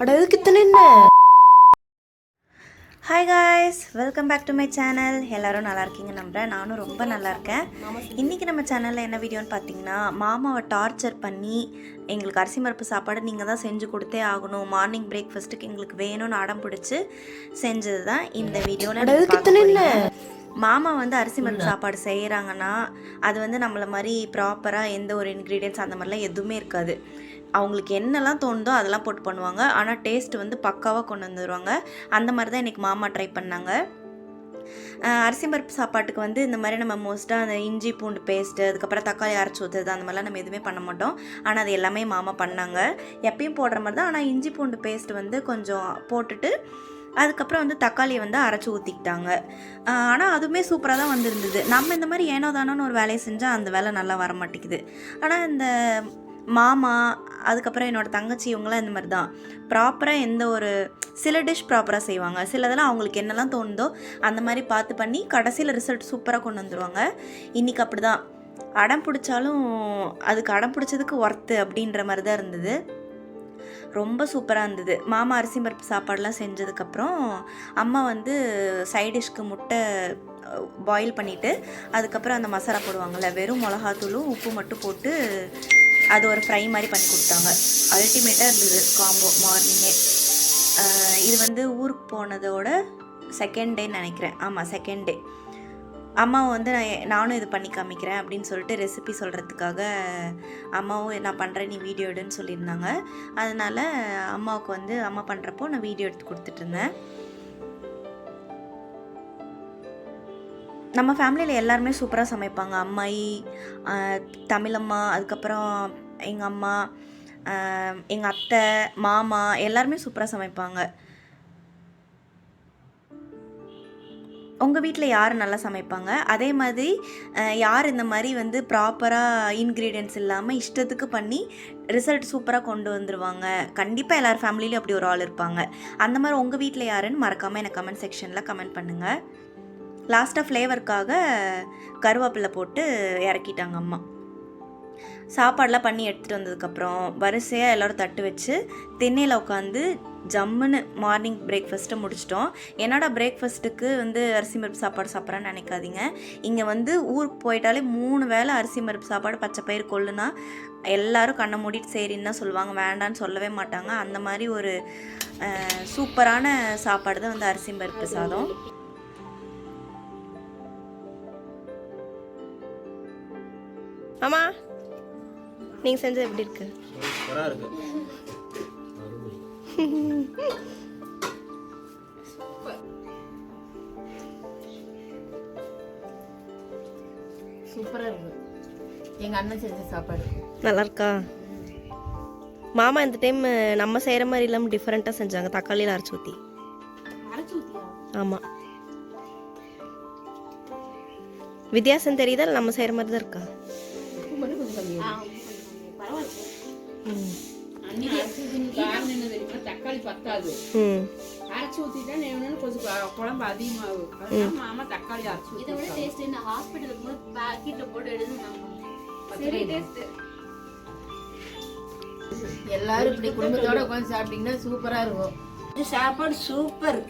அட எதுக்கு இத்தனை என்ன? Hi guys, welcome back to my channel. எல்லோரும் நல்லா இருக்கீங்க நம்புகிறேன். நானும் ரொம்ப நல்லா இருக்கேன். இன்றைக்கி நம்ம சேனலில் என்ன வீடியோன்னு பார்த்தீங்கன்னா, மாமாவை டார்ச்சர் பண்ணி எங்களுக்கு அரிசி பருப்பு சாப்பாடு நீங்கள் தான் செஞ்சு கொடுத்தே ஆகணும், மார்னிங் பிரேக்ஃபாஸ்ட்டுக்கு எங்களுக்கு வேணும்னு அடம் பிடிச்சி செஞ்சது தான் இந்த வீடியோவில். மாமா வந்து அரிசி பருப்பு சாப்பாடு செய்கிறாங்கன்னா அது வந்து நம்மளை மாதிரி ப்ராப்பராக எந்த ஒரு இன்க்ரீடியன்ஸ் அந்த மாதிரிலாம் எதுவுமே இருக்காது. அவங்களுக்கு என்னெல்லாம் தோணுதோ அதெல்லாம் போட்டு பண்ணுவாங்க. ஆனால் டேஸ்ட் வந்து பக்காவாக கொண்டு வந்துடுவாங்க. அந்த மாதிரி தான் இன்றைக்கி மாமா ட்ரை பண்ணாங்க. அரிசி பருப்பு சாப்பாட்டுக்கு வந்து இந்த மாதிரி நம்ம மோஸ்ட்டாக அந்த இஞ்சி பூண்டு பேஸ்ட்டு, அதுக்கப்புறம் தக்காளி அரைச்சி ஊற்றுறது, அந்த மாதிரிலாம் நம்ம எதுவுமே பண்ண மாட்டோம். ஆனால் அது எல்லாமே மாமா பண்ணாங்க. எப்பயும் போடுற மாதிரி தான். ஆனால் இஞ்சி பூண்டு பேஸ்ட் வந்து கொஞ்சம் போட்டுட்டு அதுக்கப்புறம் வந்து தக்காளியை வந்து அரைச்சி ஊற்றிக்கிட்டாங்க. ஆனால் அதுவுமே சூப்பராக தான் வந்துருந்தது. நம்ம இந்த மாதிரி ஏனோ தானோன்னு ஒரு வேலையை செஞ்சால் அந்த வேலை நல்லா வர மாட்டேங்குது. ஆனால் இந்த மாமா, அதுக்கப்புறம் என்னோடய தங்கச்சி, இவங்களாம் இந்த மாதிரி தான் ப்ராப்பராக எந்த ஒரு சில டிஷ் ப்ராப்பராக செய்வாங்க. சிலதெல்லாம் அவங்களுக்கு என்னெல்லாம் தோணுதோ அந்த மாதிரி பார்த்து பண்ணி கடைசியில் ரிசல்ட் சூப்பராக கொண்டு வந்துடுவாங்க. இன்றைக்கி அப்படி தான். அடம் பிடிச்சாலும் அதுக்கு அடம் பிடிச்சதுக்கு ஒர்த்து அப்படின்ற மாதிரி தான் இருந்தது. ரொம்ப சூப்பராக இருந்தது. மாமா அரிசி பருப்பு சாப்பாடெலாம் செஞ்சதுக்கப்புறம் அம்மா வந்து சைடிஷ்க்கு முட்டை பாயில் பண்ணிவிட்டு அதுக்கப்புறம் அந்த மசாலா போடுவாங்கள்ல, வெறும் மிளகாத்தூளும் உப்பு மட்டும் போட்டு அது ஒரு ஃப்ரை மாதிரி பண்ணி கொடுத்தாங்க. அல்டிமேட்டாக இருந்தது காம்போ. மார்னிங்கே இது வந்து ஊருக்கு போனதோட செகண்ட் டேன்னு நினைக்கிறேன். ஆமாம், செகண்ட் டே. அம்மாவும் வந்து நானும் இது பண்ணி காமிக்கிறேன் அப்படின்னு சொல்லிட்டு ரெசிபி சொல்கிறதுக்காக அம்மாவும் நான் பண்ணுறேன், நீ வீடியோ எடுன்னு சொல்லியிருந்தாங்க. அதனால் அம்மாவுக்கு வந்து அம்மா பண்ணுறப்போ நான் வீடியோ எடுத்து கொடுத்துட்ருந்தேன். நம்ம ஃபேமிலியில் எல்லாருமே சூப்பராக சமைப்பாங்க. அம்மாயி, தமிழம்மா, அதுக்கப்புறம் எங்கள் அம்மா, எங்கள் அத்தை, மாமா எல்லாருமே சூப்பராக சமைப்பாங்க. உங்கள் வீட்டில் யார் நல்லா சமைப்பாங்க? அதே மாதிரி யார் இந்த மாதிரி வந்து ப்ராப்பராக இன்க்ரீடியன்ட்ஸ் இல்லாமல் இஷ்டத்துக்கு பண்ணி ரிசல்ட் சூப்பராக கொண்டு வந்துடுவாங்க? கண்டிப்பாக எல்லார் ஃபேமிலியிலையும் அப்படி ஒரு ஆள் இருப்பாங்க. அந்த மாதிரி உங்கள் வீட்டில் யாருன்னு மறக்காமல் எனக்கு கமெண்ட் செக்ஷனில் கமெண்ட் பண்ணுங்கள். லாஸ்ட்டாக ஃப்ளேவருக்காக கருவேப்பிலை போட்டு இறக்கிட்டாங்க அம்மா. சாப்பாடெலாம் பண்ணி எடுத்துகிட்டு வந்ததுக்கப்புறம் வரிசையாக எல்லோரும் தட்டு வச்சு திண்ணையில் உட்காந்து ஜம்முன்னு மார்னிங் பிரேக்ஃபாஸ்ட்டை முடிச்சிட்டோம். என்னோட பிரேக்ஃபாஸ்ட்டுக்கு வந்து அரிசி பருப்பு சாப்பாடு சாப்பிட்றேன்னு நினைக்காதீங்க. இங்கே வந்து ஊருக்கு போயிட்டாலே 3 வேளை அரிசி பருப்பு சாப்பாடு, பச்சை பயிறு கொள்ளுனா எல்லோரும் கண்ணை மூடிட்டு சரின்னு தான் சொல்லுவாங்க, வேண்டான்னு சொல்லவே மாட்டாங்க. அந்த மாதிரி ஒரு சூப்பரான சாப்பாடு தான் வந்து அரிசி பருப்பு சாதம். ஆமா, நீங்கள் செஞ்சது எப்படி இருக்கு? சூப்பராக இருக்கு. எங்கள் அண்ணன் செஞ்ச சாப்பாடு நல்லா இருக்கா? மாமா இந்த டைம் நம்ம செய்கிற மாதிரி இல்லாமல் டிஃப்ரெண்ட்டாக செஞ்சாங்க. தக்காளியில் அரைச்சி ஊற்றி. ஆமாம், வித்தியாசம் தெரியுதா? இல்லை நம்ம செய்கிற மாதிரி தான் இருக்கா? தக்காளி பத்தாது, அரைச்சி ஊத்திட்டா கொஞ்சம் குழம்பு அதிகமாகும். மாமா தக்காளி அரைச்சி எல்லாரும் இப்படி குடும்பத்தோட உட்காந்து சாப்பிட்டீங்கன்னா சூப்பரா இருக்கும். சாப்பாடு சூப்பர்.